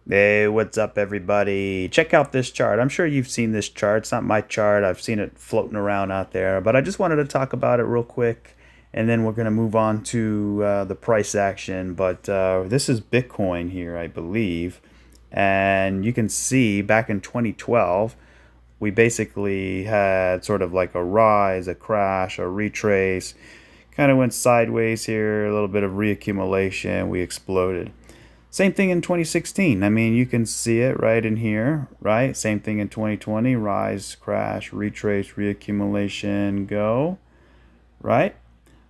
Hey, what's up, everybody? Check out this chart. I'm sure you've seen this chart. It's not my chart. I've seen it floating around out there, but I just wanted to talk about it real quick, and then we're going to move on to the price action. But this is Bitcoin here, I believe, and you can see back in 2012, we basically had sort of like a rise, a crash, a retrace, kind of went sideways here, a little bit of reaccumulation. We exploded. Same thing in 2016. I mean, you can see it right in here, right? Same thing in 2020. Rise, crash, retrace, reaccumulation, go, right?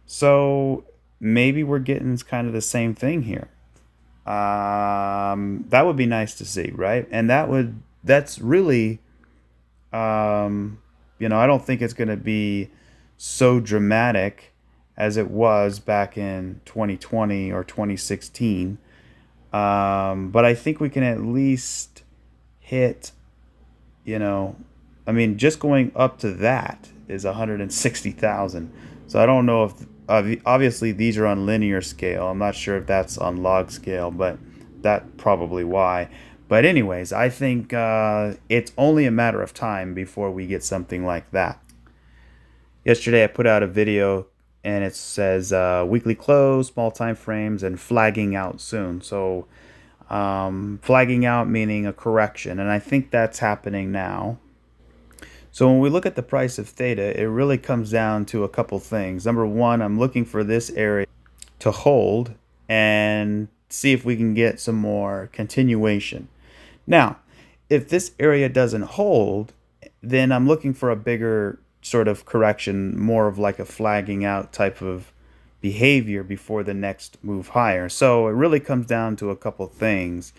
So maybe we're getting kind of the same thing here. That would be nice to see, right? And that's really, I don't think it's going to be so dramatic as it was back in 2020 or 2016. But I think we can at least hit, you know, I mean, just going up to that is 160,000. So I don't know if, obviously, these are on linear scale. I'm not sure if that's on log scale, but that probably why. But, anyways, I think it's only a matter of time before we get something like that. Yesterday, I put out a video and it says weekly close, small time frames, and flagging out soon. So, flagging out meaning a correction, and I think that's happening now. So when we look at the price of theta, it really comes down to a couple things. Number one, I'm looking for this area to hold and see if we can get some more continuation. Now, if this area doesn't hold, then I'm looking for a bigger sort of correction, more of like a flagging out type of behavior before the next move higher. So it really comes down to a couple things.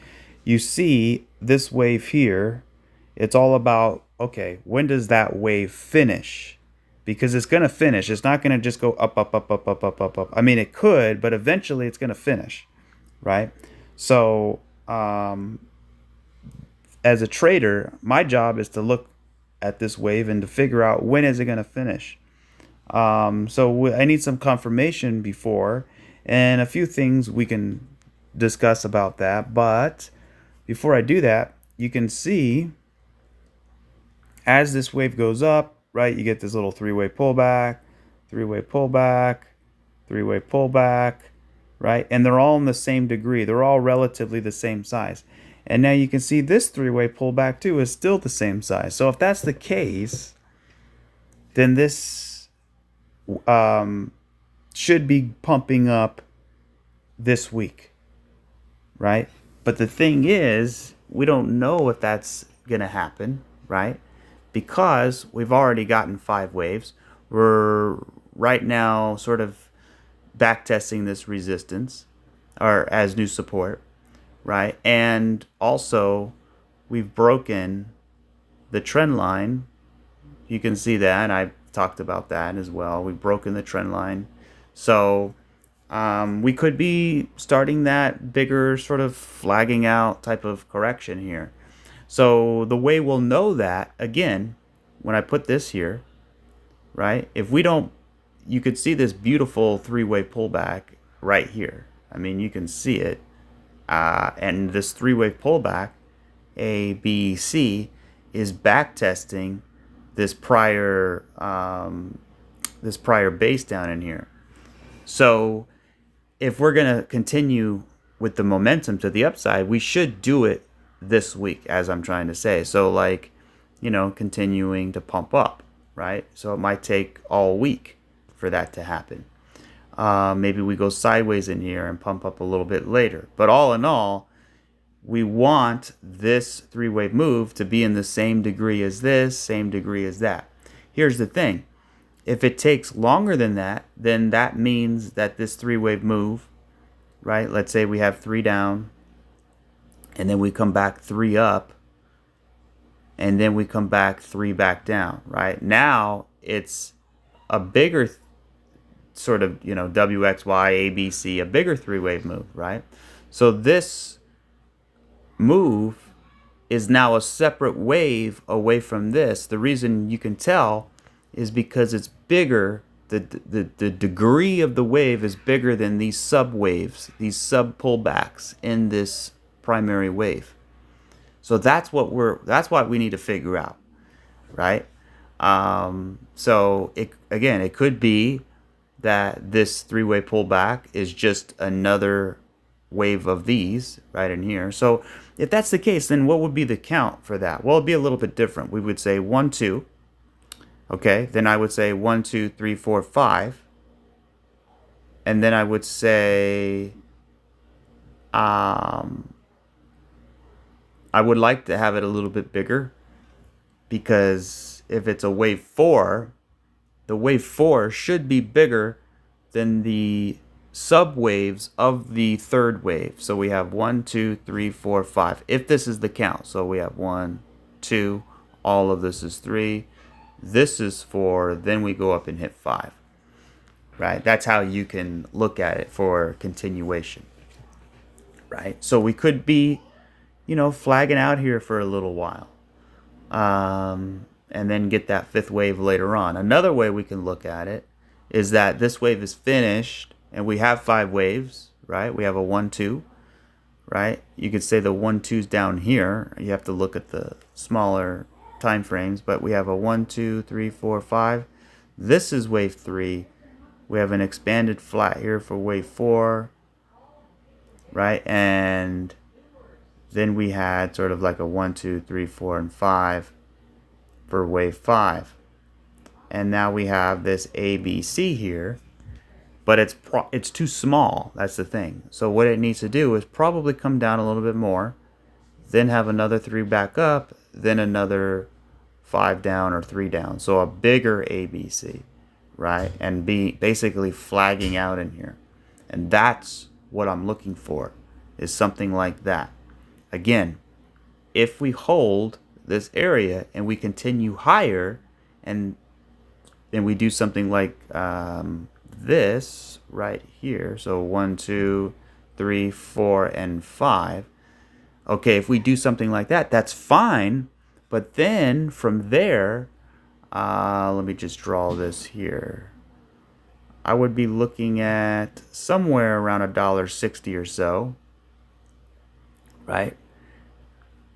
You see this wave here, it's all about, okay, when does that wave finish? Because it's going to finish. It's not going to just go up, up, up, up, up, up, up, up. I mean, it could, but eventually it's going to finish, right? So, as a trader, my job is to look at this wave and to figure out when is it going to finish. So I need some confirmation before, and a few things we can discuss about that. But before I do that, you can see as this wave goes up, right, you get this little three-way pullback, three-way pullback, three-way pullback, right? And they're all in the same degree. They're all relatively the same size. And now you can see this three-way pullback too is still the same size. So if that's the case, then this should be pumping up this week, right? But the thing is, we don't know if that's going to happen, right? Because we've already gotten 5 waves. We're right now sort of backtesting this resistance or as new support, right? And also, we've broken the trend line. You can see that. I talked about that as well. We've broken the trend line. So we could be starting that bigger sort of flagging out type of correction here. So the way we'll know that, again, when I put this here, right, if we don't, you could see this beautiful three-way pullback right here. I mean, you can see it. And this three-way pullback, A, B, C, is back testing this prior base down in here. So if we're going to continue with the momentum to the upside, we should do it this week, as I'm trying to say. So like, continuing to pump up, right? So it might take all week for that to happen. Maybe we go sideways in here and pump up a little bit later. But all in all, we want this three-way move to be in the same degree as this, same degree as that. Here's the thing. If it takes longer than that, then that means that this three-way move, right? Let's say we have 3 down, and then we come back 3 up, and then we come back 3 back down, right? Now it's a bigger sort of, WXY, ABC, a bigger three-way move, right? So this move is now a separate wave away from this. The reason you can tell is because it's bigger. The degree of the wave is bigger than these sub waves, these sub pullbacks in this primary wave. So that's what we need to figure out, right? So it could be that this three-way pullback is just another wave of these right in here. So if that's the case, then what would be the count for that? Well, it'd be a little bit different. We would say 1, 2. Okay, then I would say 1, 2, 3, 4, 5. And then I would say I would like to have it a little bit bigger, because if it's a wave 4, the wave 4 should be bigger than the subwaves of the third wave. So we have 1, 2, 3, 4, 5. If this is the count, so we have 1, 2, all of this is 3, this is 4, then we go up and hit 5. Right? That's how you can look at it for continuation. Right? So we could be, flagging out here for a little while. And then get that fifth wave later on. Another way we can look at it is that this wave is finished and we have 5 waves, right? We have a 1, 2, right? You could say the 1, 2's down here. You have to look at the smaller time frames, but we have a 1, 2, 3, 4, 5. This is wave 3. We have an expanded flat here for wave 4, right? And then we had sort of like a 1, 2, 3, 4, and 5 for wave 5. And now we have this ABC here, but it's too small. That's the thing. So what it needs to do is probably come down a little bit more, then have another 3 back up, then another 5 down or 3 down. So a bigger ABC, right? And be basically flagging out in here. And that's what I'm looking for, is something like that. Again, if we hold this area and we continue higher, and we do something like this right here, so 1, 2, 3, 4, and 5. Okay, if we do something like that, that's fine. But then from there, let me just draw this here. I would be looking at somewhere around $1.60 or so, right?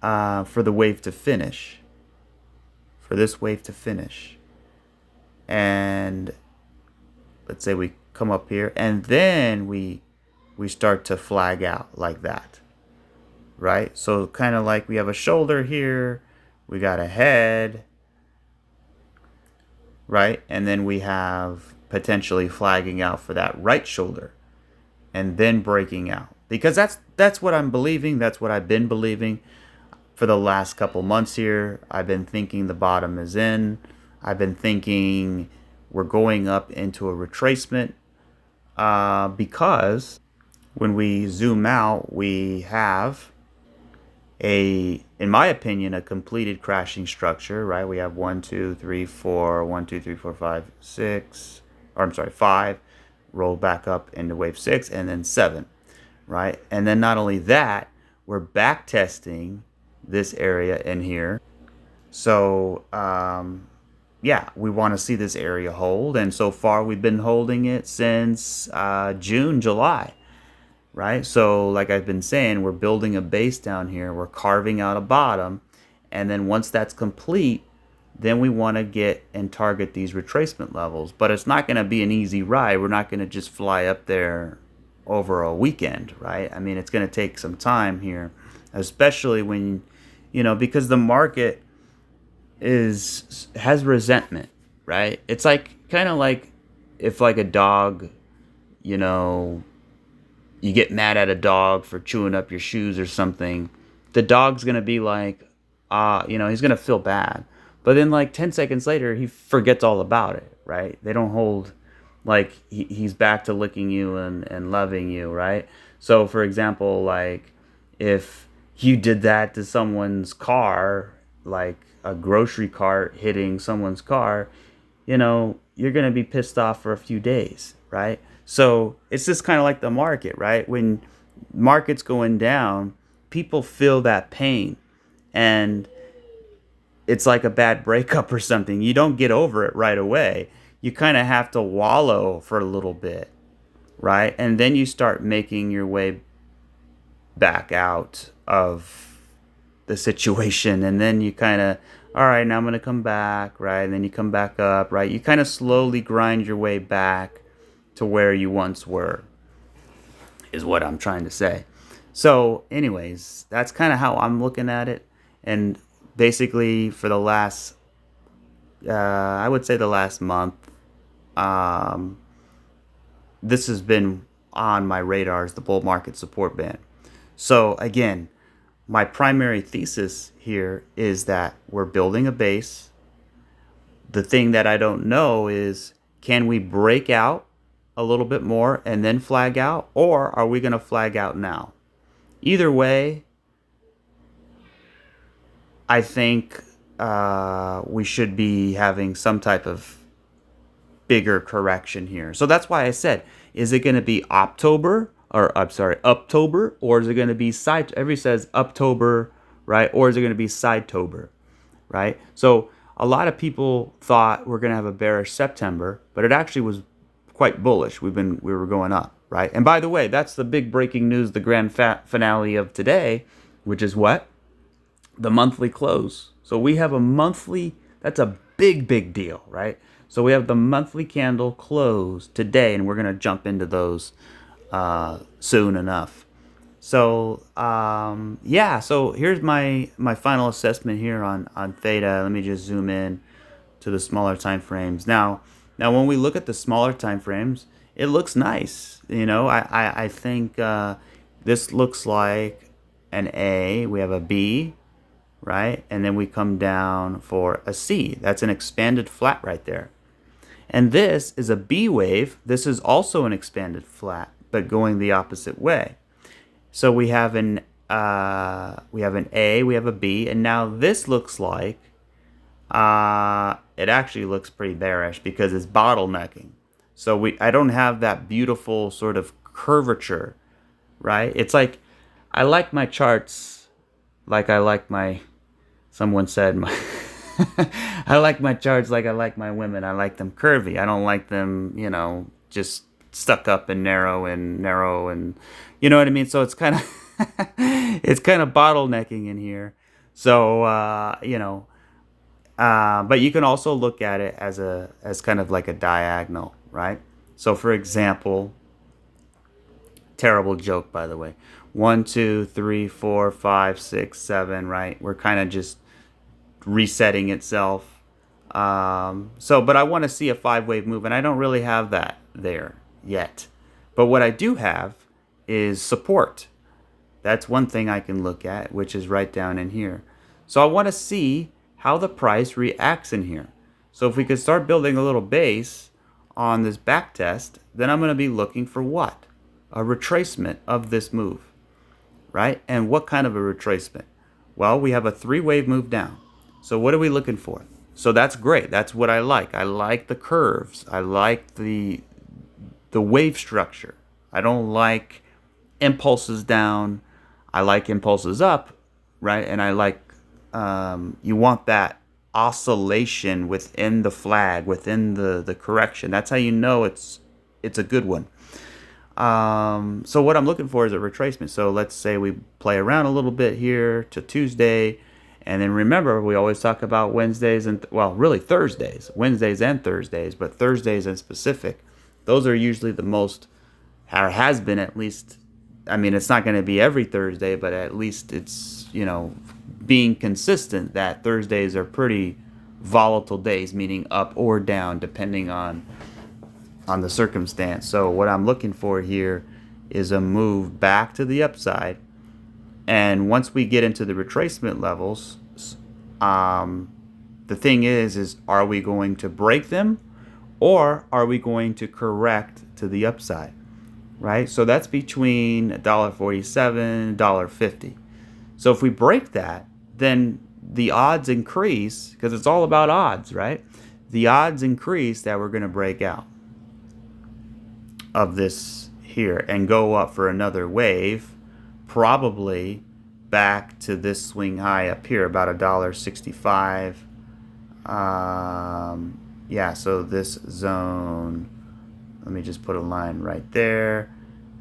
For the wave to finish, for this wave to finish. And let's say we come up here and then we start to flag out like that, right? So kind of like we have a shoulder here, we got a head, right? And then we have potentially flagging out for that right shoulder and then breaking out, because that's what I'm believing. That's what I've been believing for the last couple months here. I've been thinking the bottom is in. I've been thinking we're going up into a retracement, because when we zoom out, we have in my opinion, a completed crashing structure, right? We have 1, 2, 3, 4, 1, 2, 3, 4, 5, 6, or I'm sorry, 5, roll back up into wave 6, and then 7, right? And then not only that, we're back testing this area in here. So yeah, we want to see this area hold, and so far we've been holding it since June, July, right? So like I've been saying, we're building a base down here, we're carving out a bottom, and then once that's complete, then we want to get and target these retracement levels. But it's not going to be an easy ride. We're not going to just fly up there over a weekend, right? I mean, it's going to take some time here, especially when, because the market has resentment, right? It's like kind of like if like a dog, you get mad at a dog for chewing up your shoes or something. The dog's gonna be like, he's gonna feel bad, but then like 10 seconds later he forgets all about it, right? They don't hold, like he's back to licking you and loving you, right? So for example, like if you did that to someone's car, like a grocery cart hitting someone's car, you're going to be pissed off for a few days, right? So it's just kind of like the market, right? When market's going down, people feel that pain, and it's like a bad breakup or something. You don't get over it right away. You kind of have to wallow for a little bit, right? And then you start making your way back out of the situation, and then you kind of, all right, now I'm going to come back, right? And then you come back up, right? You kind of slowly grind your way back to where you once were, is what I'm trying to say. So, anyways, that's kind of how I'm looking at it. And basically, for the last, I would say the last month, um, this has been on my radar as the bull market support band. So, again, my primary thesis here is that we're building a base. The thing that I don't know is, can we break out a little bit more and then flag out, or are we going to flag out now? Either way, I think we should be having some type of bigger correction here. So that's why I said, is it going to be October, or I'm sorry, Uptober, or is it going to be side? Everybody says Uptober, right? Or is it going to be Sidetober, right? So a lot of people thought we're going to have a bearish September, but it actually was quite bullish. We were going up, right? And by the way, that's the big breaking news, the grand finale of today, which is what? The monthly close. So we have a monthly, that's a big deal, right? So we have the monthly candle close today, and we're going to jump into those soon enough. So yeah, so here's my final assessment here on theta. Let me just zoom in to the smaller time frames. Now when we look at the smaller time frames, it looks nice. You know, I think this looks like an A. We have a B, right? And then we come down for a C. That's an expanded flat right there. And this is a B wave. This is also an expanded flat, but going the opposite way. So we have an A, we have a B, and now this looks like it actually looks pretty bearish because it's bottlenecking. So I don't have that beautiful sort of curvature, right? It's like I like my charts like I like my, someone said my I like my charts like I like my women. I like them curvy. I don't like them, you know, just stuck up and narrow and you know what I mean? So it's kind of it's kind of bottlenecking in here. So you know, but you can also look at it as kind of like a diagonal, right? So for example, terrible joke by the way. 1, 2, 3, 4, 5, 6, 7, right? We're kind of just resetting itself. But I want to see a 5-wave move, and I don't really have that there yet. But what I do have is support. That's one thing I can look at, which is right down in here. So I want to see how the price reacts in here. So if we could start building a little base on this back test, then I'm going to be looking for what? A retracement of this move, right? And what kind of a retracement? Well, we have a 3-wave move down. So what are we looking for? So that's great. That's what I like. I like the curves. I like the wave structure. I don't like impulses down. I like impulses up, right? And I like, you want that oscillation within the flag, within the correction. That's how you know it's a good one. So what I'm looking for is a retracement. So let's say we play around a little bit here to Tuesday. And then remember, we always talk about Wednesdays and, well, really Thursdays. Wednesdays and Thursdays, but Thursdays in specific. Those are usually the most, or has been at least, I mean, it's not going to be every Thursday, but at least it's, you know, being consistent that Thursdays are pretty volatile days, meaning up or down, depending on the circumstance. So what I'm looking for here is a move back to the upside. And once we get into the retracement levels, the thing is are we going to break them, or are we going to correct to the upside, right? So that's between $1.47, $1.50. So if we break that, then the odds increase, because it's all about odds, right? The odds increase that we're going to break out of this here and go up for another wave, probably back to this swing high up here, about $1.65. Yeah, so this zone, let me just put a line right there,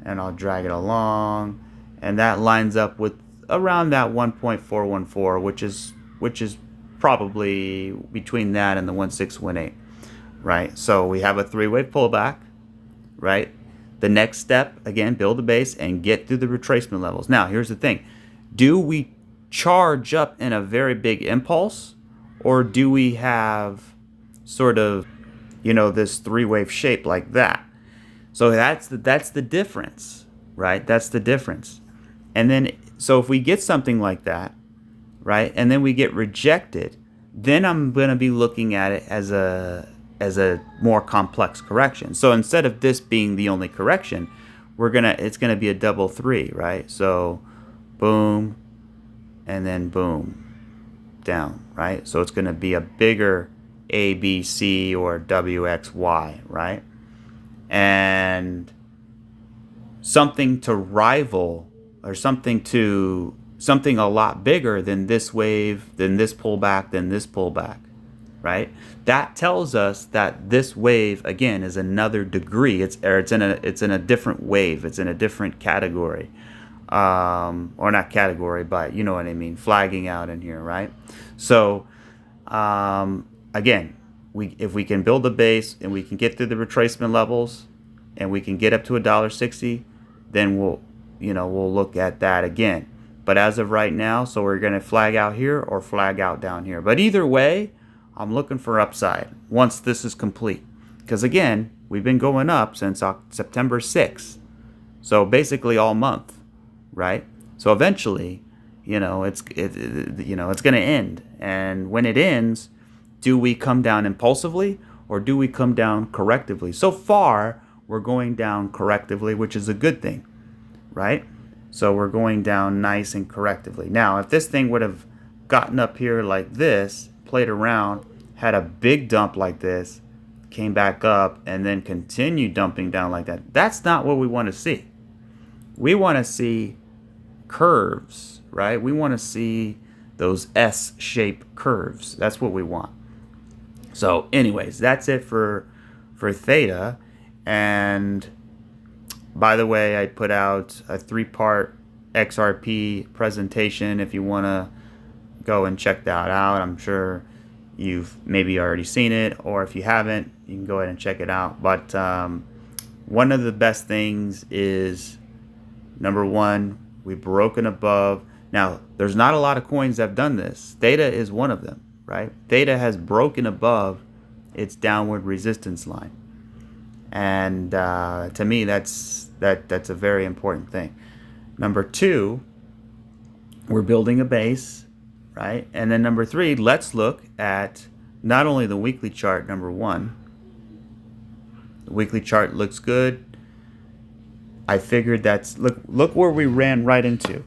and I'll drag it along, and that lines up with around that 1.414, which is probably between that and the 1618, right? So we have a three-wave pullback, right? The next step, again, build a base and get through the retracement levels. Now, here's the thing. Do we charge up in a very big impulse, or do we have sort of, this three-wave shape like that? So that's the difference, right? That's the difference. And then, so if we get something like that, right, and then we get rejected, then I'm going to be looking at it as a more complex correction. So instead of this being the only correction, it's gonna be a double three, right? So boom, and then boom, down, right? So it's gonna be a bigger A, B, C, or W, X, Y, right? And something to rival, or something a lot bigger than this wave, than this pullback, than this pullback, right? That tells us that this wave, again, is another degree. It's in a different wave. It's in a different category, or not category, but you know what I mean, flagging out in here, right? So again, if we can build a base and we can get through the retracement levels and we can get up to $1.60, then we'll look at that again. But as of right now, so we're going to flag out here or flag out down here. But either way, I'm looking for upside once this is complete. Because again, we've been going up since September 6th. So basically all month, right? So eventually, it's going to end. And when it ends, do we come down impulsively or do we come down correctively? So far, we're going down correctively, which is a good thing, right? So we're going down nice and correctively. Now, if this thing would have gotten up here like this, played around, had a big dump like this, came back up, and then continued dumping down like that, that's not what we want to see. We want to see curves, right? We want to see those S-shaped curves. That's what we want. So anyways, that's it for Theta. And by the way, I put out a 3-part XRP presentation if you want to go and check that out. I'm sure you've maybe already seen it, or if you haven't, you can go ahead and check it out. But one of the best things is, number one, we've broken above. Now, there's not a lot of coins that have done this. Theta is one of them, right? Theta has broken above its downward resistance line. And to me, that's a very important thing. Number two, we're building a base, right? And then number three, let's look at not only the weekly chart, number one. The weekly chart looks good. I figured look where we ran right into.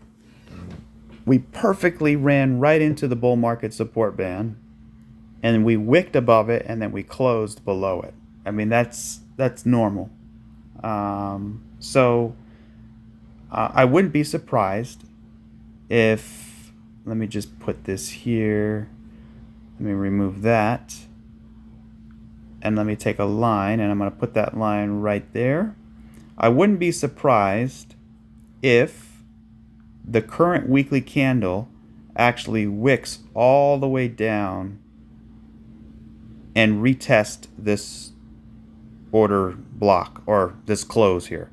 We perfectly ran right into the bull market support band, and we wicked above it, and then we closed below it. I mean, that's normal. So I wouldn't be surprised if, let me just put this here. Let me remove that. And let me take a line, and I'm going to put that line right there. I wouldn't be surprised if the current weekly candle actually wicks all the way down and retest this order block, or this close here.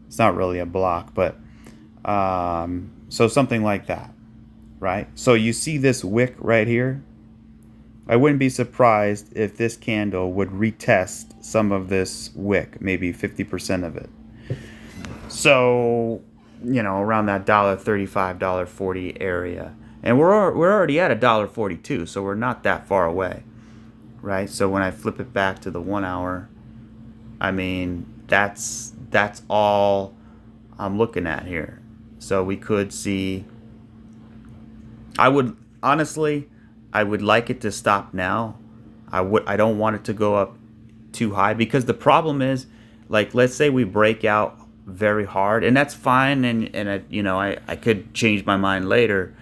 It's not really a block, but so something like that, right? So you see this wick right here. I wouldn't be surprised if this candle would retest some of this wick, maybe 50% of it. So, around that $1.35, $1.40 area. And we're already at $1.42, so we're not that far away, right? So when I flip it back to the 1 hour, I mean, that's all I'm looking at here. So we could see, I would like it to stop now. I don't want it to go up too high, because the problem is, like, let's say we break out very hard, and that's fine, and I could change my mind later.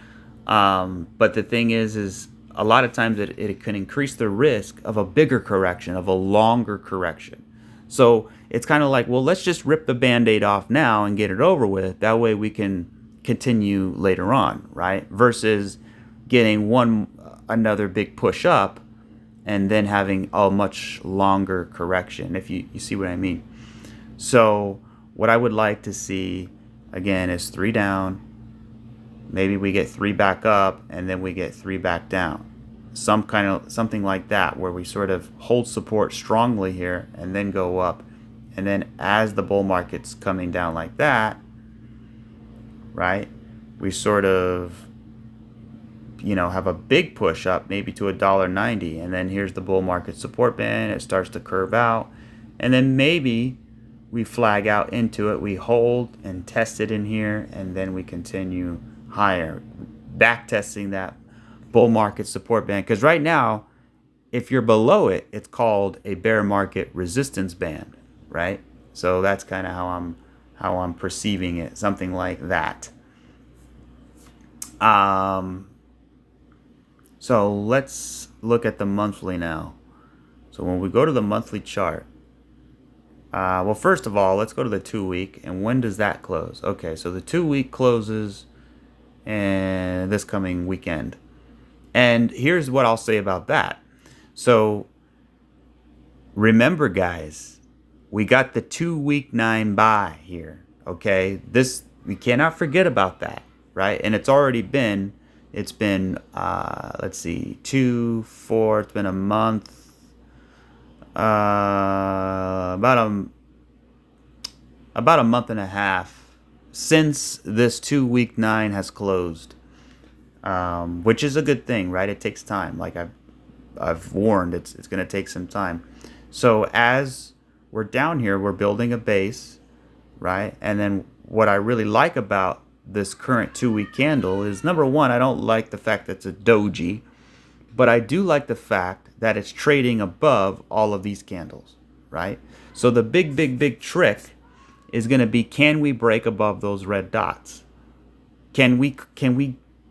But the thing is a lot of times it can increase the risk of a bigger correction, of a longer correction. So it's kind of like, well, let's just rip the Band-Aid off now and get it over with. That way we can continue later on, right? Versus getting another big push up and then having a much longer correction, if you see what I mean. So what I would like to see, again, is 3 down. Maybe we get 3 back up, and then we get 3 back down. Something like that, where we sort of hold support strongly here and then go up. And then as the bull market's coming down like that, right, we sort of, have a big push up, maybe to $1.90, and then here's the bull market support band. It starts to curve out, and then maybe we flag out into it, we hold and test it in here, and then we continue higher, back testing that bull market support band. Because right now, if you're below it, it's called a bear market resistance band, right? So that's kind of how I'm perceiving it, something like that. So let's look at the monthly now. So when we go to the monthly chart, well, first of all, let's go to the 2-week. And when does that close? Okay, so the 2-week closes and this coming weekend. And here's what I'll say about that. So remember, guys, we got the 2-week 9 buy here. Okay, we cannot forget about that, right? And it's been let's see, 2, 4, it's been a month, about a month and a half since this 2-week 9 has closed, which is a good thing, right? It takes time. Like I've warned, it's going to take some time. So as we're down here, we're building a base, right? And then what I really like about this current 2-week candle is, number one, I don't like the fact that it's a doji, but I do like the fact that it's trading above all of these candles, right? So the big trick is going to be, can we break above those red dots? Can we,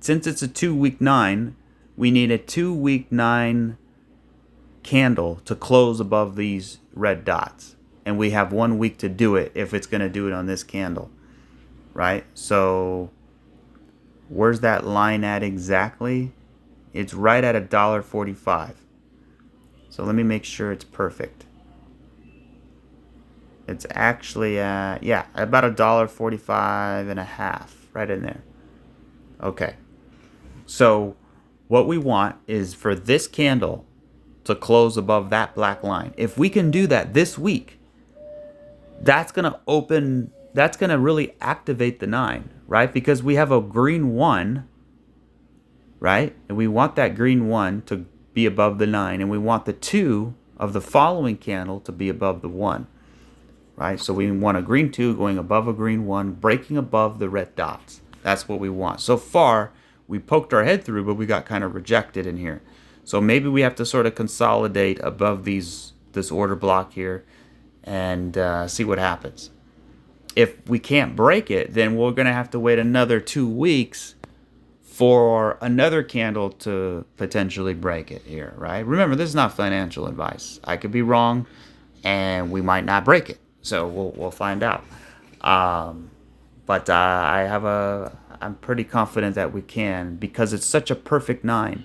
since it's a 2-week 9, we need a 2-week 9 candle to close above these red dots. And we have 1 week to do it if it's going to do it on this candle, right? So where's that line at exactly? It's right at $1.45. So let me make sure it's perfect. It's actually at, yeah, about $1.45 and a half, right in there. Okay. So what we want is for this candle to close above that black line. If we can do that this week, that's going to really activate the 9, right? Because we have a green 1, right? And we want that green 1 to be above the 9, and we want the 2 of the following candle to be above the 1, right? So we want a green 2 going above a green 1, breaking above the red dots. That's what we want. So far, we poked our head through, but we got kind of rejected in here. So maybe we have to sort of consolidate above this order block here and see what happens. If we can't break it, then we're going to have to wait another 2 weeks for another candle to potentially break it here, right? Remember, this is not financial advice. I could be wrong, and we might not break it. So we'll find out. But I'm pretty confident that we can, because it's such a perfect 9,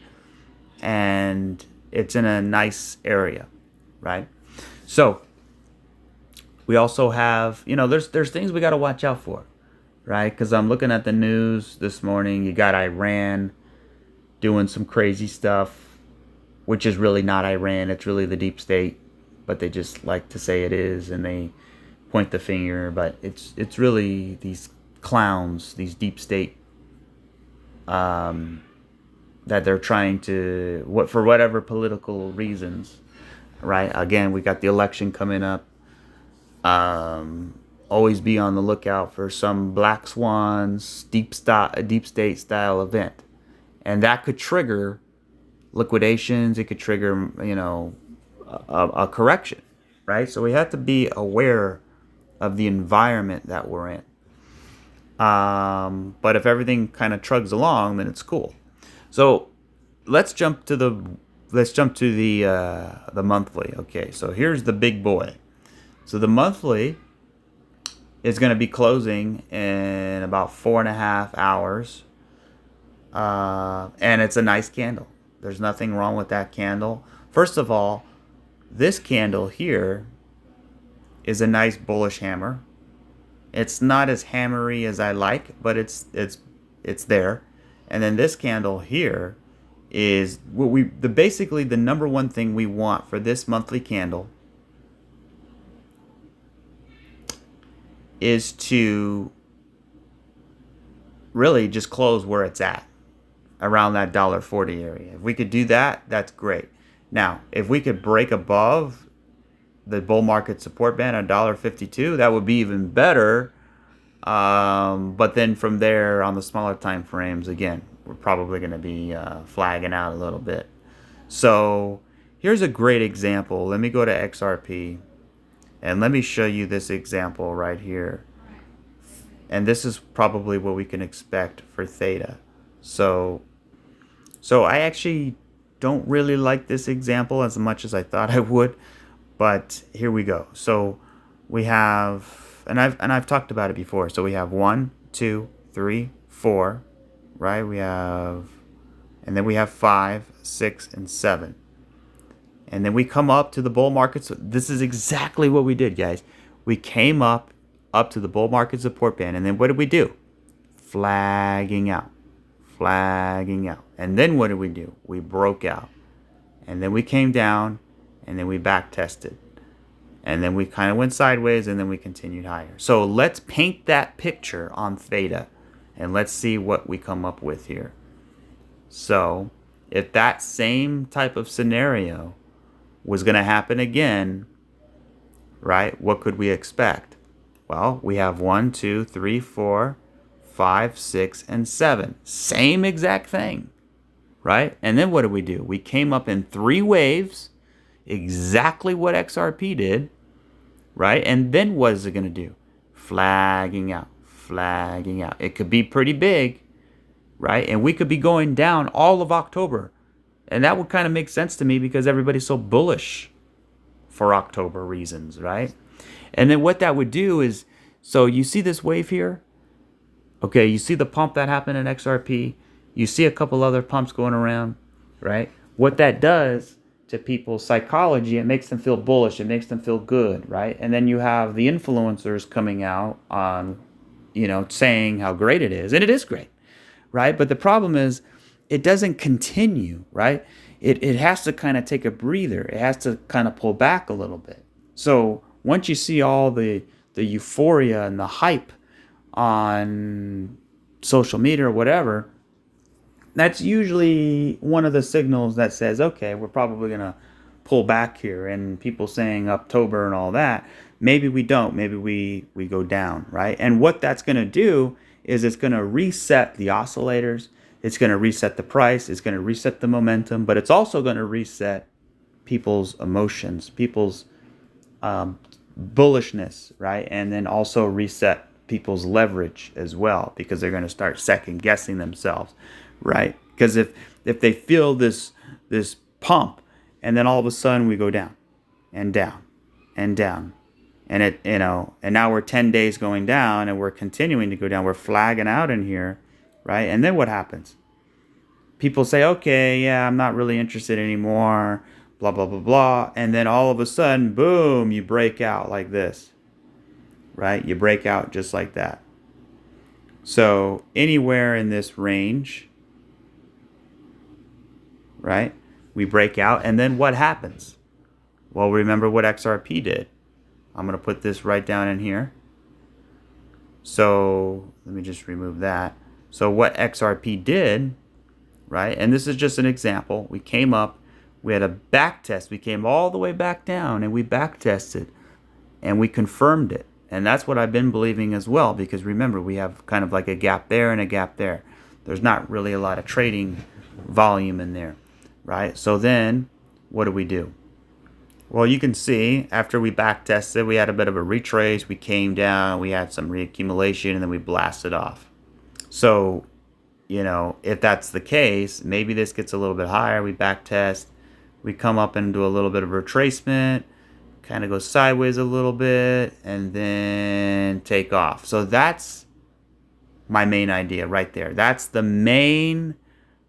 and it's in a nice area, right? So we also have, there's things we got to watch out for, right? Because I'm looking at the news this morning. You got Iran doing some crazy stuff, which is really not Iran. It's really the deep state, but they just like to say it is, and they point the finger. But it's really these clowns, these deep state, that they're trying to, for whatever political reasons, right? Again, we got the election coming up. Always be on the lookout for some black swans, deep state style event, and that could trigger liquidations. It could trigger, a correction, right? So we have to be aware of the environment that we're in. But if everything kind of chugs along, then it's cool. So let's jump to the monthly. Okay, so here's the big boy. So the monthly is going to be closing in about 4.5 hours. And it's a nice candle. There's nothing wrong with that candle. First of all, this candle here is a nice bullish hammer. It's not as hammery as I like, but it's there. And then this candle here is what basically the number one thing we want for this monthly candle is to really just close where it's at, around that $1.40 area. If we could do that, that's great. Now, if we could break above the bull market support band at $1.52, that would be even better. But then from there, on the smaller time frames, again, we're probably going to be flagging out a little bit. So here's a great example. Let me go to XRP, and let me show you this example right here. And this is probably what we can expect for theta. So I actually don't really like this example as much as I thought I would, but here we go. So we have, and I've talked about it before. So we have 1, 2, 3, 4, right? We have, and then we have 5, 6, and 7. And then we come up to the bull market. So this is exactly what we did, guys. We came up to the bull market support band, and then what did we do? Flagging out. And then what did we do? We broke out. And then we came down, and then we back tested. And then we kind of went sideways, and then we continued higher. So let's paint that picture on theta, and let's see what we come up with here. So if that same type of scenario was going to happen again, right, what could we expect? Well, we have 1, 2, 3, 4, 5, 6, and 7. Same exact thing, right? And then what did we do? We came up in 3 waves, exactly what XRP did, right? And then what is it going to do? Flagging out. It could be pretty big, right? And we could be going down all of October. And that would kind of make sense to me because everybody's so bullish for October reasons, right? And then what that would do is, so you see this wave here? Okay, you see the pump that happened in XRP. You see a couple other pumps going around, right? What that does to people's psychology, it makes them feel bullish. It makes them feel good, right? And then you have the influencers coming out on, saying how great it is. And it is great, right? But the problem is it doesn't continue, right? It has to kind of take a breather. It has to kind of pull back a little bit. So once you see all the euphoria and the hype on social media or whatever, that's usually one of the signals that says, okay, we're probably going to pull back here. And people saying October and all that, maybe we don't. Maybe we go down, right? And what that's going to do is it's going to reset the oscillators. It's going to reset the price. It's going to reset the momentum. But it's also going to reset people's emotions, people's bullishness, right? And then also reset people's leverage as well, because they're going to start second guessing themselves, right? Because if they feel this pump, and then all of a sudden we go down and down and down, and and now we're 10 days going down, and we're continuing to go down, we're flagging out in here, right? And then what happens? People say, okay, yeah, I'm not really interested anymore, blah, blah, blah, blah. And then all of a sudden, boom, you break out like this, right? You break out just like that. So anywhere in this range, right, we break out. And then what happens? Well, remember what XRP did. I'm going to put this right down in here. So let me just remove that. So what XRP did, right, and this is just an example. We came up. We had a back test. We came all the way back down, and we back tested, and we confirmed it. And that's what I've been believing as well, because remember, we have kind of like a gap there and a gap there. There's not really a lot of trading volume in there, right? So then what do? Well, you can see after we back tested, we had a bit of a retrace. We came down, we had some reaccumulation, and then we blasted off. So, if that's the case, maybe this gets a little bit higher. We back test. We come up and do a little bit of retracement, kind of go sideways a little bit, and then take off. So that's my main idea right there. That's the main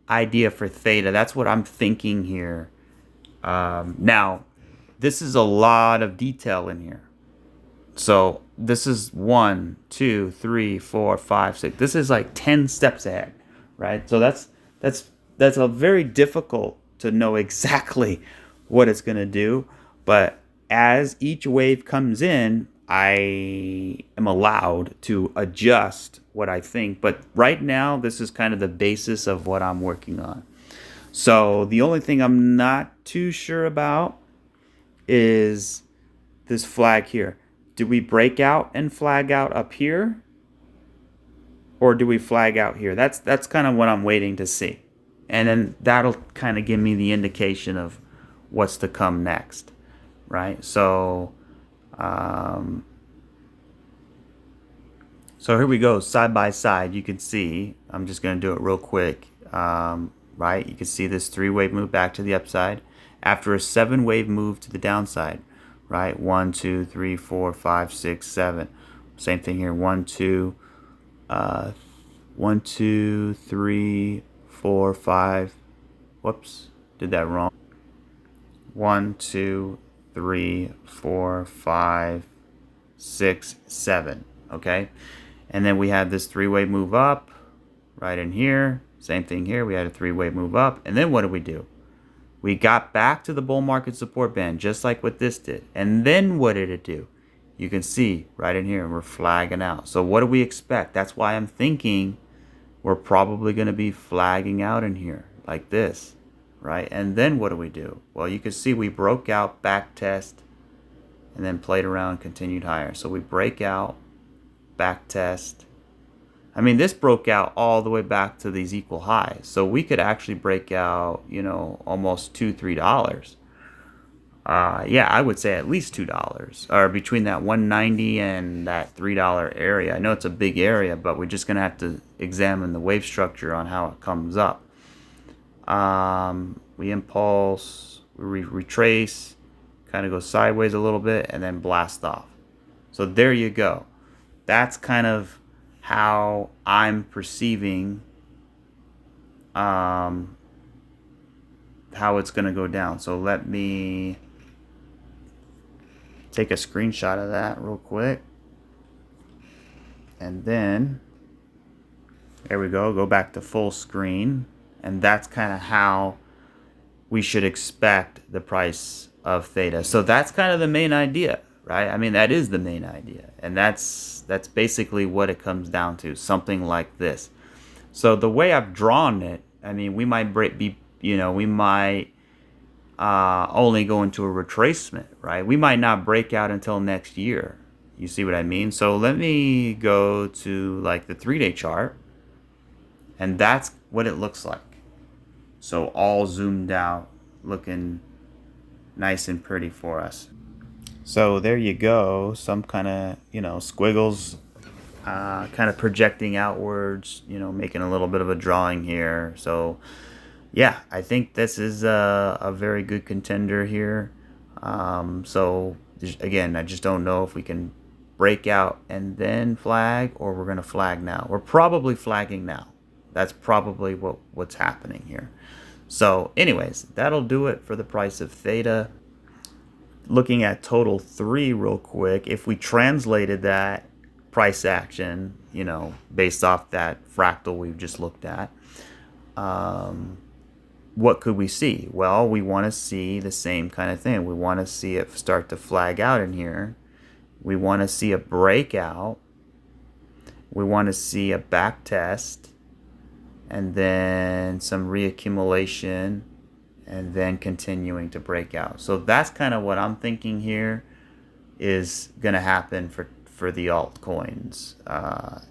idea for theta. That's what I'm thinking here. Now, this is a lot of detail in here. So this is 1, 2, 3, 4, 5, 6. This is like 10 steps ahead, right? So that's a very difficult to know exactly what it's going to do. But as each wave comes in, I am allowed to adjust what I think. But right now, this is kind of the basis of what I'm working on. So the only thing I'm not too sure about is this flag here. Do we break out and flag out up here? Or do we flag out here? That's kind of what I'm waiting to see. And then that'll kind of give me the indication of what's to come next, right? So here we go, side by side. You can see, I'm just going to do it real quick, right? You can see this 3-wave move back to the upside after a 7-wave move to the downside, right? 1, 2, 3, 4, 5, 6, 7. Same thing here. 1, 2, 3, 4, 5. Whoops, did that wrong. 1, 2, 3, 4, 5, 6, 7. Okay, and then we had this 3-wave move up right in here. Same thing here. We had a 3-wave move up, and then what did we do? We got back to the bull market support band, just like what this did. And then what did it do? You can see right in here, we're flagging out. So what do we expect? That's why I'm thinking we're probably going to be flagging out in here like this, right? And then what do we do? Well, you can see we broke out, back test, and then played around, continued higher. So we break out, back test. I mean, this broke out all the way back to these equal highs. So we could actually break out, you know, almost $2, $3. Yeah, I would say at least $2, or between that 190 and that $3 area. I know it's a big area, but we're just gonna have to examine the wave structure on how it comes up. We impulse, we retrace, kind of go sideways a little bit, and then blast off. So there you go. That's kind of how I'm perceiving how it's going to go down. So let me take a screenshot of that real quick. And then, there we go back to full screen. And that's kind of how we should expect the price of theta. So that's kind of the main idea, right? I mean, that is the main idea. And that's basically what it comes down to, something like this. So the way I've drawn it, I mean, we might we might only go into a retracement, right? We might not break out until next year. You see what I mean? So let me go to like the 3-day chart, and that's what it looks like. So all zoomed out, looking nice and pretty for us. So there you go, some kind of, squiggles, kind of projecting outwards, making a little bit of a drawing here. So yeah, I think this is a very good contender here. So again, I just don't know if we can break out and then flag, or we're going to flag now. We're probably flagging now. That's probably what's happening here. So anyways, that'll do it for the price of theta. Looking at total 3 real quick, if we translated that price action, based off that fractal we've just looked at, what could we see? Well, we want to see the same kind of thing. We want to see it start to flag out in here. We want to see a breakout. We want to see a back test, and then some reaccumulation, and then continuing to break out. So that's kind of what I'm thinking here is going to happen for the altcoins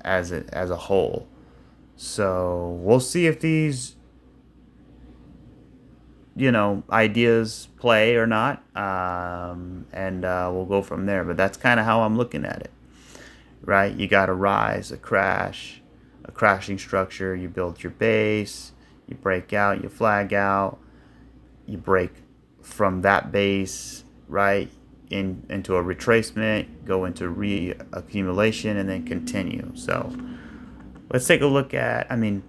as a whole. So we'll see if these ideas play or not, and we'll go from there. But that's kind of how I'm looking at it, right? You got a rise, a crash, a crashing structure. You build your base, you break out, you flag out, you break from that base, right? into a retracement, go into reaccumulation, and then continue. So let's take a look at, I mean,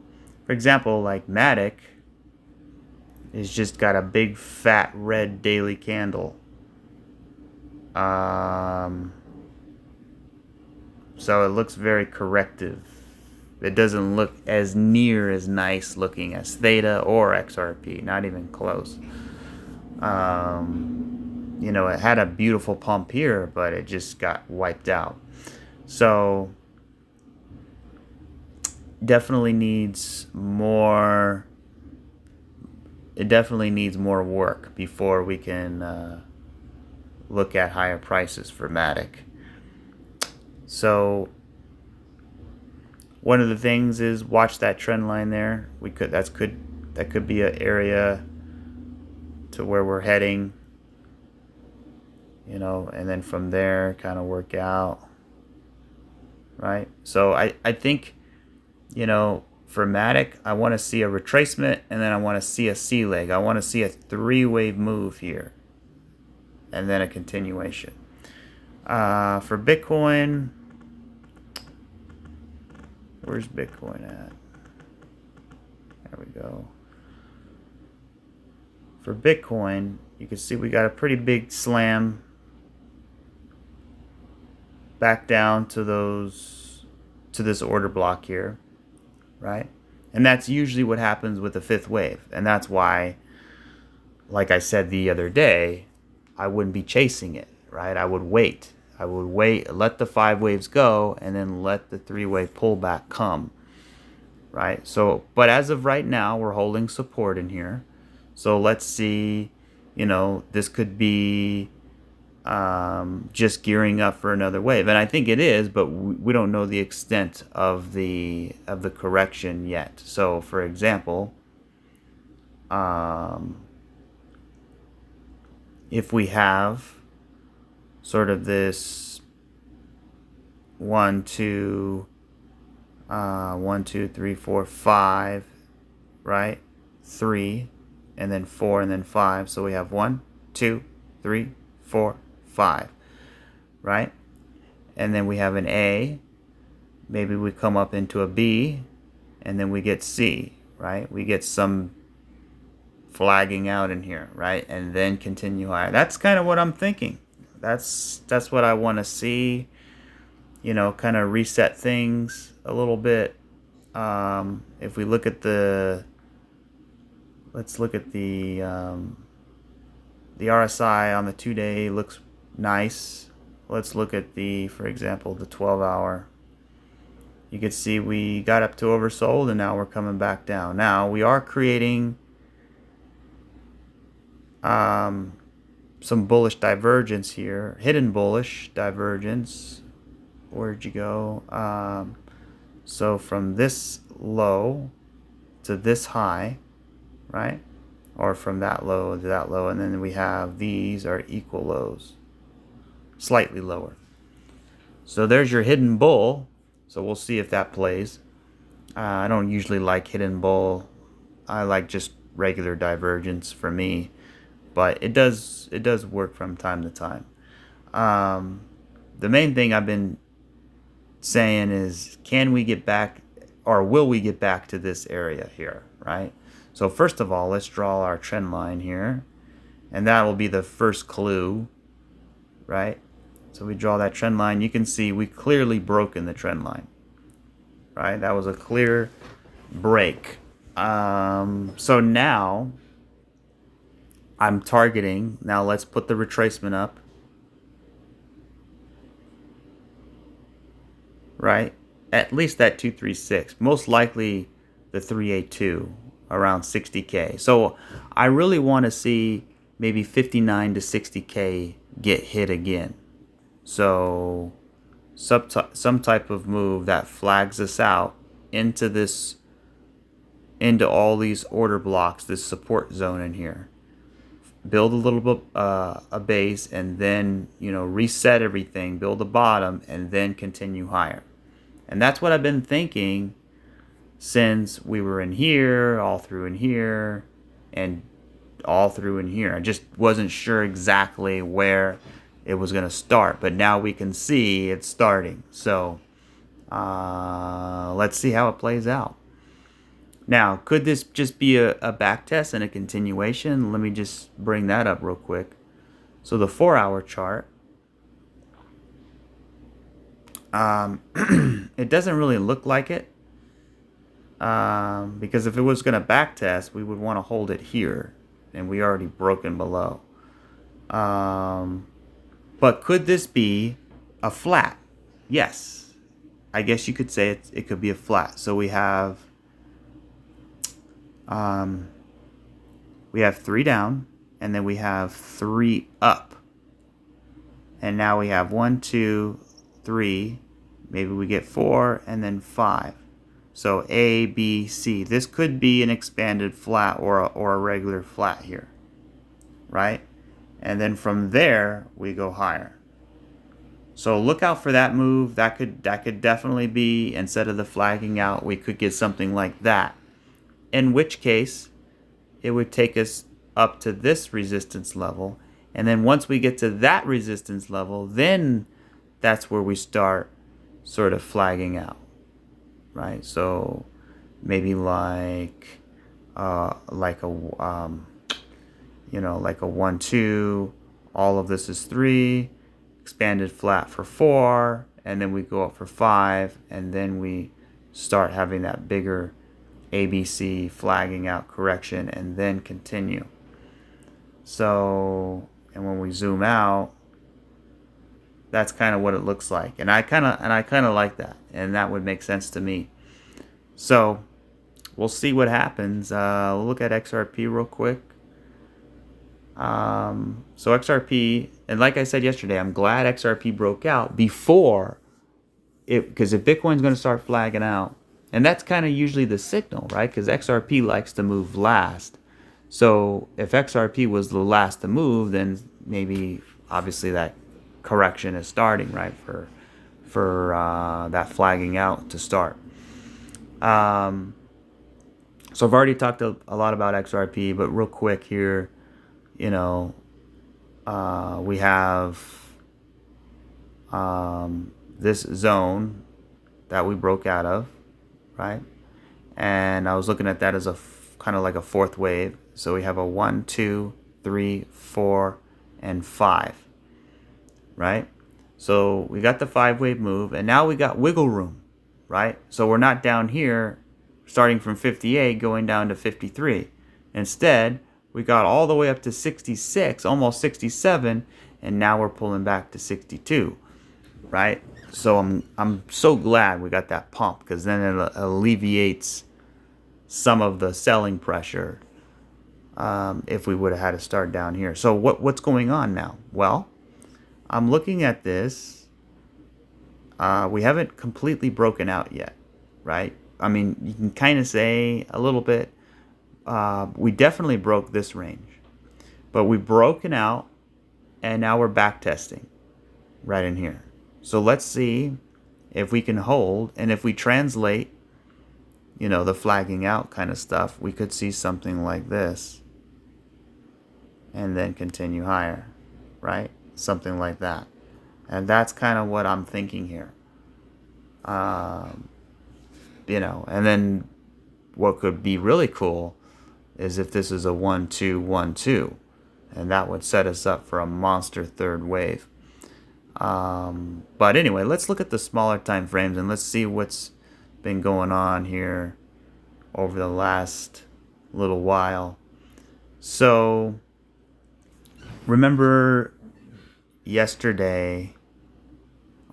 for example, like Matic is just got a big fat red daily candle. So it looks very corrective. It doesn't look as near as nice looking as Theta or XRP, not even close. You know, it had a beautiful pump here, but it just got wiped out. So definitely needs more. It definitely needs more work before we can look at higher prices for Matic. So one of the things is watch that trend line there. That could be an area to where we're heading, you know, and then from there kind of work out, right? So I think, you know, for Matic, I want to see a retracement, and then I want to see a C leg. I want to see a 3-wave move here, and then a continuation. For Bitcoin, where's Bitcoin at? There we go. For Bitcoin, you can see we got a pretty big slam back down to this order block here, right? And that's usually what happens with the 5th wave. And that's why, like I said the other day, I wouldn't be chasing it, right? I would wait. I would wait, let the 5 waves go, and then let the 3-wave pullback come, right? So, but as of right now, we're holding support in here. So let's see, you know, this could be just gearing up for another wave, and I think it is, but we don't know the extent of the correction yet. So, for example, if we have sort of this 1, 2, 3, 4, 5, right? 3, and then 4, and then 5. So we have 1, 2, 3, 4, 5, right? And then we have an A. Maybe we come up into a B, and then we get C, right? We get some flagging out in here, right? And then continue higher. That's kind of what I'm thinking. That's what I want to see, you know, kind of reset things a little bit. If we look at let's look at the RSI on the 2-day looks nice. Let's look at for example, the 12-hour. You can see we got up to oversold, and now we're coming back down. Now we are creating some bullish divergence here, hidden bullish divergence. Where'd you go? So from this low to this high, right? Or from that low to that low, and then we have these are equal lows, slightly lower. So there's your hidden bull. So we'll see if that plays. I don't usually like hidden bull. I like just regular divergence for me, but it does work from time to time. The main thing I've been saying is, can we get back, or will we get back to this area here, right? So first of all, let's draw our trend line here, and that will be the first clue, right? So we draw that trend line. You can see we clearly broken the trend line, right? That was a clear break. So now I'm targeting, now let's put the retracement up, right? At least that 236, most likely the 382, around 60K. So I really want to see maybe 59 to 60K get hit again. So some type of move that flags us out into all these order blocks, this support zone in here. Build a little bit a base, and then, you know, reset everything, build a bottom, and then continue higher. And that's what I've been thinking since we were in here, all through in here, and all through in here. I just wasn't sure exactly where it was going to start, but now we can see it's starting. So let's see how it plays out. Now, could this just be a back test and a continuation? Let me just bring that up real quick. So the 4-hour chart, it doesn't really look like it, because if it was going to back test, we would want to hold it here, and we already broken below. But could this be a flat? Yes, I guess you could say it could be a flat. So we have 3 down, and then we have 3 up, and now we have 1, 2, 3. Maybe we get 4 and then 5. So A, B, C. This could be an expanded flat or a regular flat here, right? And then from there we go higher. So look out for that move. That could definitely be, instead of the flagging out, we could get something like that. In which case, it would take us up to this resistance level. And then once we get to that resistance level, then that's where we start sort of flagging out, right? So maybe like a 1, 2, all of this is 3, expanded flat for 4, and then we go up for 5, and then we start having that bigger ABC flagging out correction, and then continue. So, and when we zoom out, that's kind of what it looks like, and I kind of like that, and that would make sense to me. So we'll see what happens. We'll look at XRP real quick. So XRP, and like I said yesterday, I'm glad XRP broke out before it, because if Bitcoin's going to start flagging out, and that's kind of usually the signal, right? Because XRP likes to move last. So if XRP was the last to move, then maybe obviously that correction is starting, right? For that flagging out to start. So I've already talked a lot about XRP, but real quick here, we have this zone that we broke out of, right? And I was looking at that as a kind of like a fourth wave. So we have a 1, 2, 3, 4, and 5, right? So we got the 5-wave move, and now we got wiggle room, right? So we're not down here starting from 58 going down to 53. Instead, we got all the way up to 66, almost 67, and now we're pulling back to 62, right? So I'm so glad we got that pump, because then it alleviates some of the selling pressure if we would have had to start down here. So what's going on now? Well, I'm looking at this. We haven't completely broken out yet, right? I mean, you can kind of say a little bit. We definitely broke this range, but we've broken out, and now we're back testing right in here. So let's see if we can hold, and if we translate, the flagging out kind of stuff, we could see something like this, and then continue higher, right? Something like that. And that's kind of what I'm thinking here. And then what could be really cool is if this is a 1, 2, 1, 2, and that would set us up for a monster third wave. But anyway, let's look at the smaller time frames, and let's see what's been going on here over the last little while. So remember yesterday,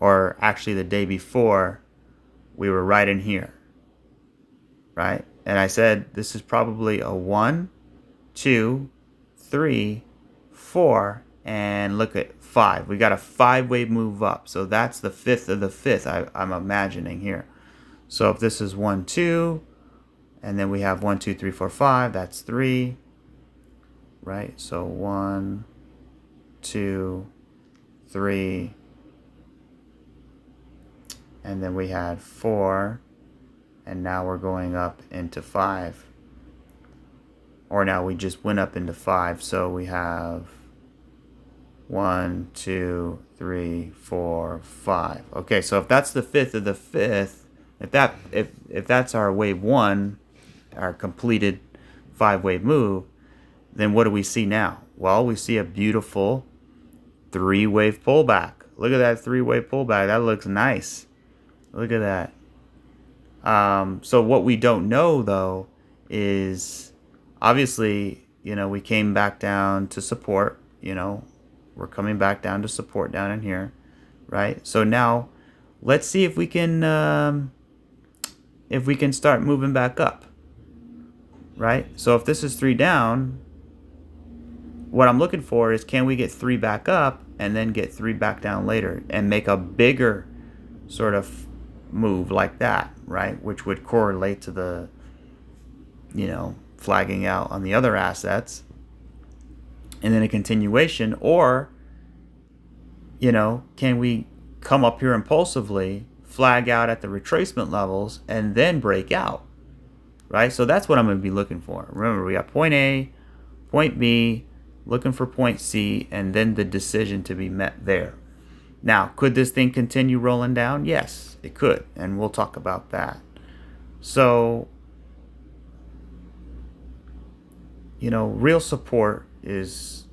or actually the day before, we were right in here, right? And I said this is probably a 1, 2, 3, 4, and look at 5. We got a 5-wave move up. So that's the 5th of the 5th I'm imagining here. So if this is 1, 2, and then we have 1, 2, 3, 4, 5, that's 3, right? So 1, 2, 3, and then we had 4, and now we're going up into 5. Or now we just went up into 5, so we have 1, 2, 3, 4, 5. Okay, so if that's the fifth of the fifth, if that's our wave one, our completed 5-wave move, then what do we see now? Well, we see a beautiful 3-wave pullback. Look at that 3-wave pullback. That looks nice. Look at that. So what we don't know though is obviously, we came back down to support, we're coming back down to support down in here, right? So now let's see if we can start moving back up, right? So if this is 3 down, what I'm looking for is, can we get 3 back up and then get 3 back down later and make a bigger sort of move like that, right? Which would correlate to the, flagging out on the other assets, and then a continuation. Or, can we come up here impulsively, flag out at the retracement levels, and then break out, right? So that's what I'm going to be looking for. Remember, we got point A, point B, looking for point C, and then the decision to be met there. Now, could this thing continue rolling down? Yes, it could, and we'll talk about that. So, real support is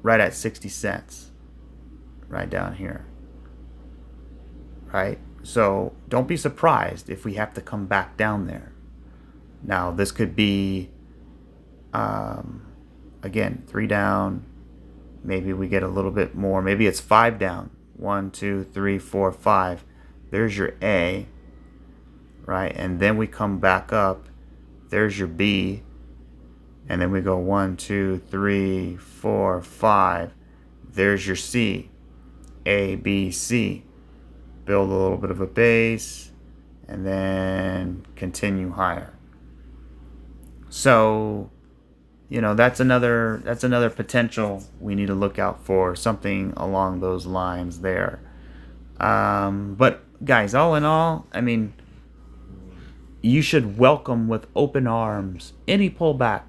right at 60 cents, right down here, right? So don't be surprised if we have to come back down there. Now, this could be, again, 3 down. Maybe we get a little bit more. Maybe it's 5 down. 1, 2, 3, 4, 5. There's your A, right? And then we come back up. There's your B. And then we go 1, 2, 3, 4, 5. There's your C. A, B, C. Build a little bit of a base. And then continue higher. So, that's another potential we need to look out for, something along those lines there. But guys, all in all, you should welcome with open arms any pullback.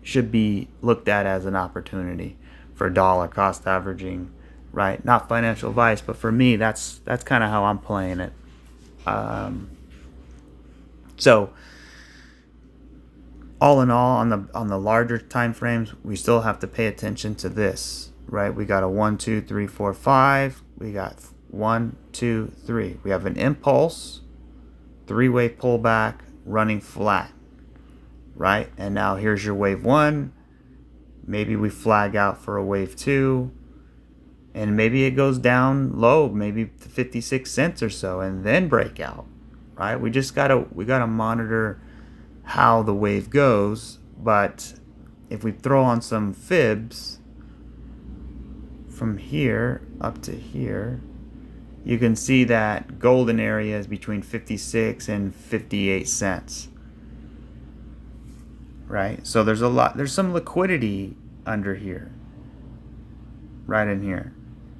Should be looked at as an opportunity for dollar cost averaging, right? Not financial advice, but for me, that's kind of how I'm playing it. So all in all, on the larger time frames, we still have to pay attention to this, right? We got a 1, 2, 3, 4, 5. We got 1, 2, 3. We have an impulse, 3-wave pullback, running flat, right? And now here's your wave 1. Maybe we flag out for a wave 2, and maybe it goes down low, maybe to 56 cents or so, and then break out, right? We gotta monitor how the wave goes. But if we throw on some fibs from here up to here, you can see that golden area is between 56 and 58 cents, right? So there's some liquidity under here, right in here.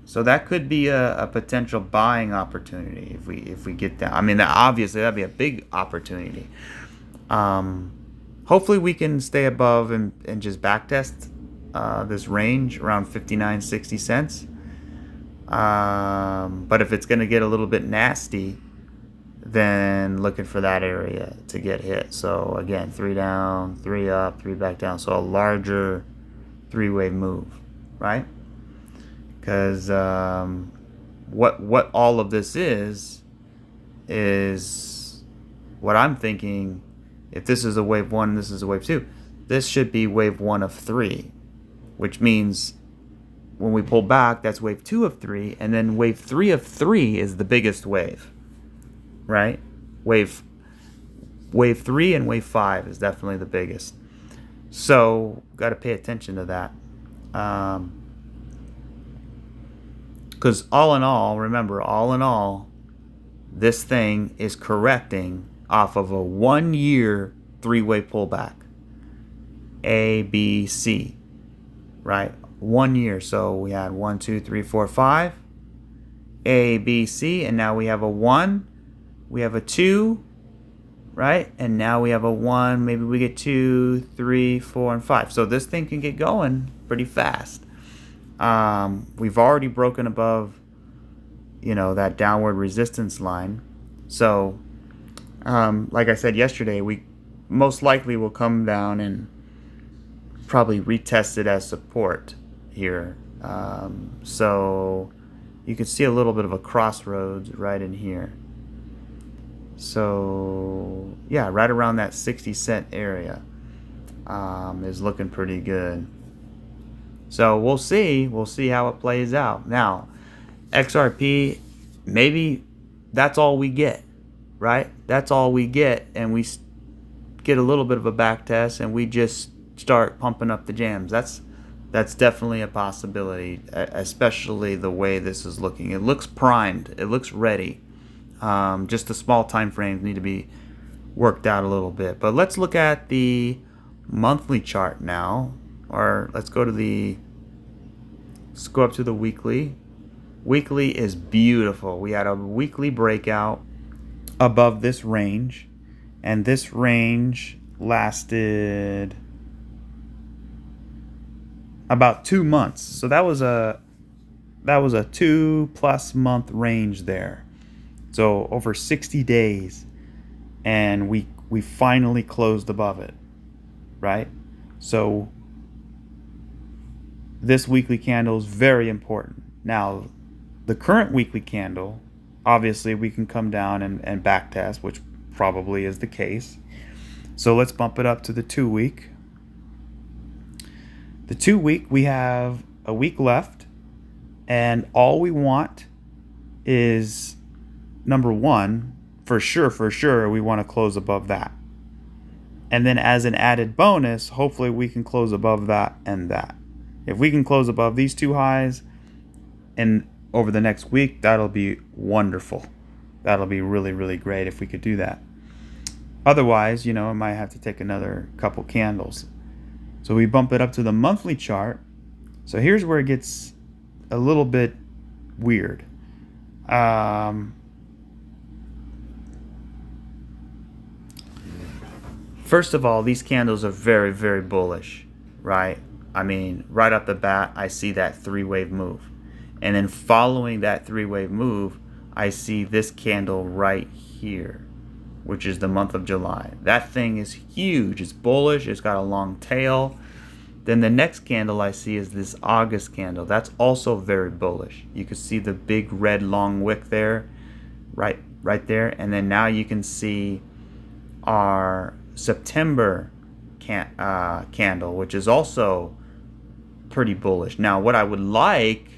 So that could be a potential buying opportunity if we get down. Obviously that'd be a big opportunity. Hopefully we can stay above and just backtest this range around 59, 60 cents. But if it's going to get a little bit nasty, then looking for that area to get hit. So again, 3 down, 3 up, 3 back down. So a larger 3-wave move, right? Because what all of this is what I'm thinking. If this is a wave 1 and this is a wave 2, this should be wave 1 of 3, which means when we pull back, that's wave 2 of 3, and then wave 3 of 3 is the biggest wave, right? Wave 3 and wave 5 is definitely the biggest. So got to pay attention to that. Because all in all, this thing is correcting off of a 1-year 3-wave pullback. A, B, C, right? 1 year. So we had 1, 2, 3, 4, 5. A, B, C, and now we have a 1. We have a 2, right? And now we have a 1. Maybe we get 2, 3, 4, and 5. So this thing can get going pretty fast. We've already broken above, that downward resistance line. So, like I said yesterday, we most likely will come down and probably retest it as support here. So you can see a little bit of a crossroads right in here. So yeah, right around that 60 cent area is looking pretty good. So we'll see how it plays out. Now, XRP, maybe that's all we get, right? That's all we get, and we get a little bit of a back test, and we just start pumping up the jams. That's definitely a possibility, especially the way this is looking. It looks primed. It looks ready. Just the small time frames need to be worked out a little bit. But let's look at the monthly chart now, or let's go up to the weekly. Weekly is beautiful. We had a weekly breakout above this range, and this range lasted about 2 months. So that was a 2+ month range there. So over 60 days, and we finally closed above it, right? So this weekly candle is very important. Now, the current weekly candle, obviously we can come down and back test, which probably is the case. So let's bump it up to the 2-week. The 2-week, we have a week left, and all we want is, number one, for sure, we want to close above that. And then as an added bonus, hopefully we can close above that and that. If we can close above these two highs and over the next week, that'll be wonderful. That'll be really, really great if we could do that. Otherwise, it might have to take another couple candles. So we bump it up to the monthly chart. So here's where it gets a little bit weird. First of all, these candles are very, very bullish, right? I mean, right off the bat, I see that 3-wave move. And then following that 3-wave move, I see this candle right here, which is the month of July. That thing is huge. It's bullish. It's got a long tail. Then the next candle I see is this August candle. That's also very bullish. You can see the big red long wick there, right there. And then now you can see our September candle, which is also pretty bullish. Now, what I would like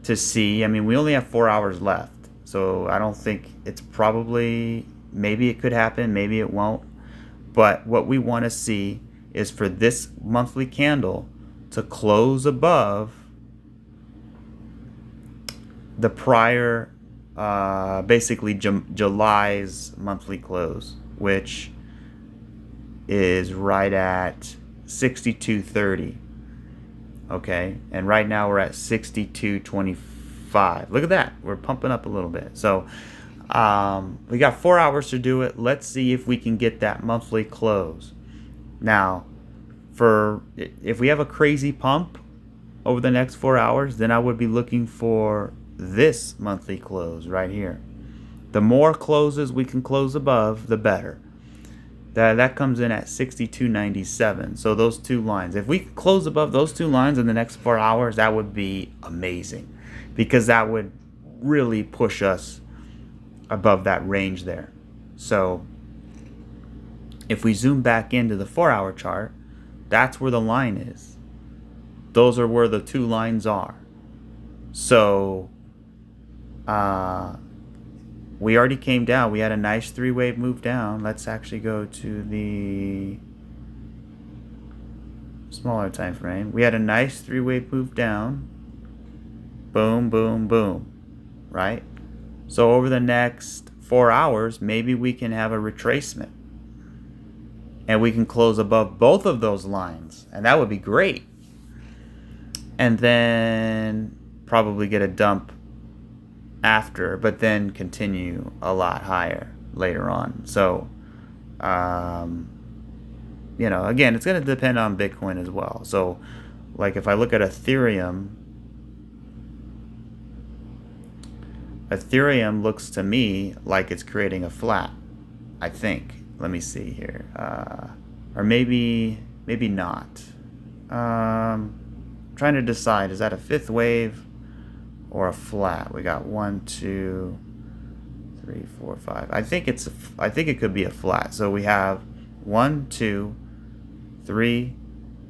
to see, I mean, we only have 4 hours left, so I don't think it's probably, maybe it could happen, maybe it won't. But what we want to see is for this monthly candle to close above the prior, basically July's monthly close, which is right at 62.30. Okay, and right now we're at 62.25. Look at that, we're pumping up a little bit. So we got 4 hours to do it. Let's see if we can get that monthly close. Now, if we have a crazy pump over the next 4 hours, then I would be looking for this monthly close right here. The more closes we can close above, the better. That comes in at 62.97. So those two lines, if we close above those two lines in the next 4 hours, that would be amazing, because that would really push us above that range there. So if we zoom back into the 4-hour chart, that's where the line is. Those are where the two lines are. So we already came down. We had a nice 3-wave move down. Let's actually go to the smaller time frame. We had a nice 3-wave move down. Boom, boom, boom. Right? So over the next 4 hours, maybe we can have a retracement. And we can close above both of those lines. And that would be great. And then probably get a dump after, but then continue a lot later on. So, again, it's going to depend on Bitcoin as well. So Like if I look at Ethereum, Ethereum looks to me like it's creating a flat, I think. Let me see here. Or maybe not. Trying to decide, is that a fifth wave or a flat? We got 1, 2, 3, 4, 5. I think it could be a flat. So we have 1, 2, 3,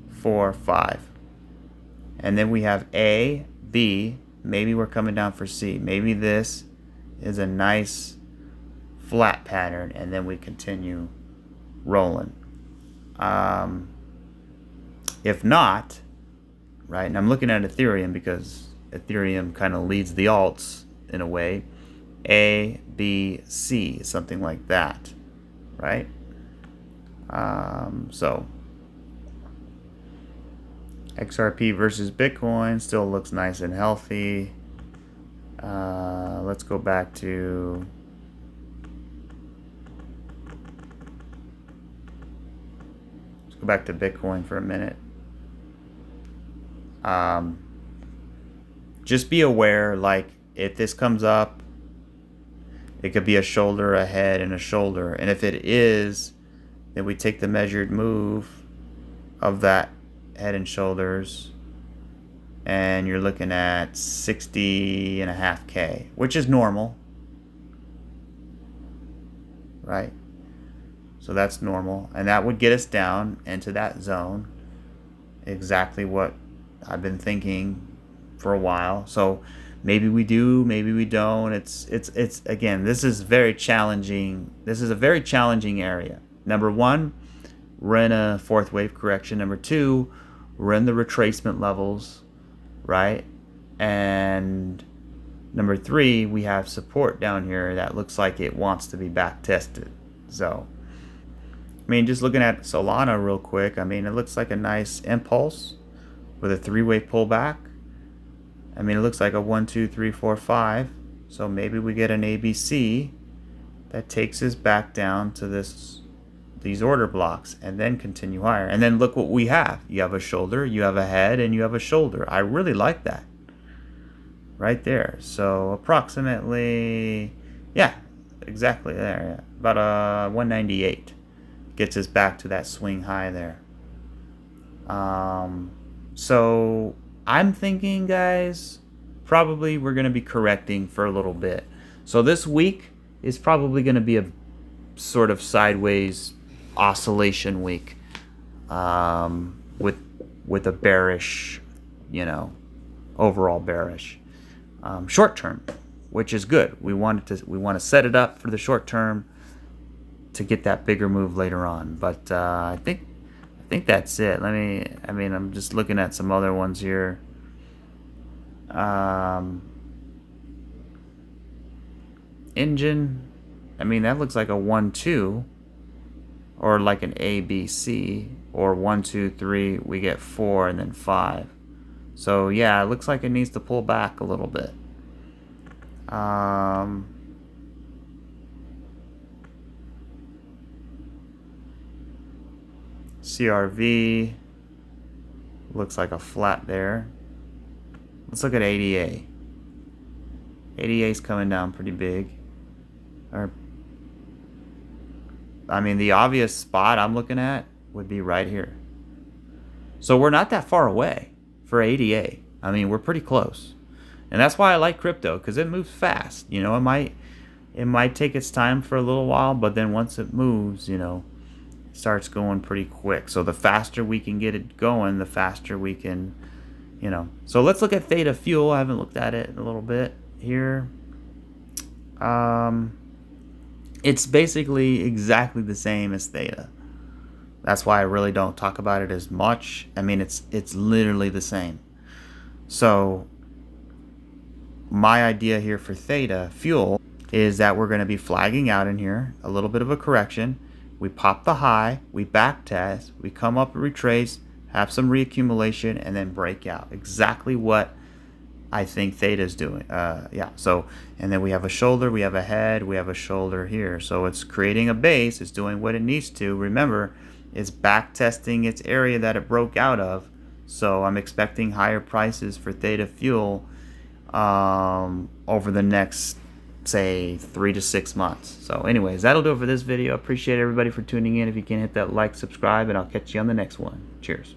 4, 5. And then we have A, B. Maybe we're coming down for C. Maybe this is a nice flat pattern, and then we continue rolling. If not, right, and I'm looking at Ethereum because Ethereum kind of leads the alts in a way. A, B, C, something like that, right? So XRP versus Bitcoin still looks nice and healthy. Let's go back to Bitcoin for a minute. Just be aware, like if this comes up, it could be a shoulder, a head, and a shoulder. And if it is, then we take the measured move of that head and shoulders, and you're looking at 60.5K, which is normal, right? So that's normal, and that would get us down into that zone. Exactly what I've been thinking for a while. So maybe we do, maybe we don't. It's again, this is very challenging. This is a very challenging area. Number one, we're in a fourth wave correction. Number two, we're in the retracement levels, right? And number three, we have support down here that looks like it wants to be back tested. So I mean, just looking at Solana real quick, I mean, it looks like a nice impulse with a three-way pullback. I mean, it looks like a 1, 2, 3, 4, 5. So maybe we get an ABC that takes us back down to these order blocks and then continue higher. And then look what we have. You have a shoulder, you have a head, and you have a shoulder. I really like that right there. So approximately, yeah, exactly there. Yeah. About a 198 gets us back to that swing high there. So I'm thinking, guys, probably we're going to be correcting for a little bit. So this week is probably going to be a sort of sideways oscillation week, with a bearish, overall bearish, short term, which is good. We want to set it up for the short term to get that bigger move later on. But I think that's it. I'm just looking at some other ones here. Engine, that looks like a 1, 2, or like an A, B, C, or 1, 2, 3, we get 4 and then 5. So yeah, it looks like it needs to pull back a little bit. CRV looks like a flat there. Let's look at ADA. ADA is coming down pretty big. The obvious spot I'm looking at would be right here. So we're not that far away for ADA. We're pretty close. And that's why I like crypto, because it moves fast. It might take its time for a little while, but then once it moves, it starts going pretty quick. So the faster we can get it going, the faster we can, So let's look at THETA TFUEL. I haven't looked at it in a little bit here. It's basically exactly the same as THETA. That's why I really don't talk about it as much. It's literally the same. So my idea here for THETA TFUEL is that we're going to be flagging out in here, a little bit of a correction. We pop the high, we back test, we come up and retrace, have some reaccumulation, and then break out. Exactly what I think THETA is doing. So, and then we have a shoulder, we have a head, we have a shoulder here. So it's creating a base, it's doing what it needs to. Remember, it's back testing its area that it broke out of. So I'm expecting higher prices for Theta Fuel over the next, say, 3 to 6 months. So anyways, that'll do it for this video. Appreciate everybody for tuning in. If you can, hit that like, subscribe, and I'll catch you on the next one. Cheers.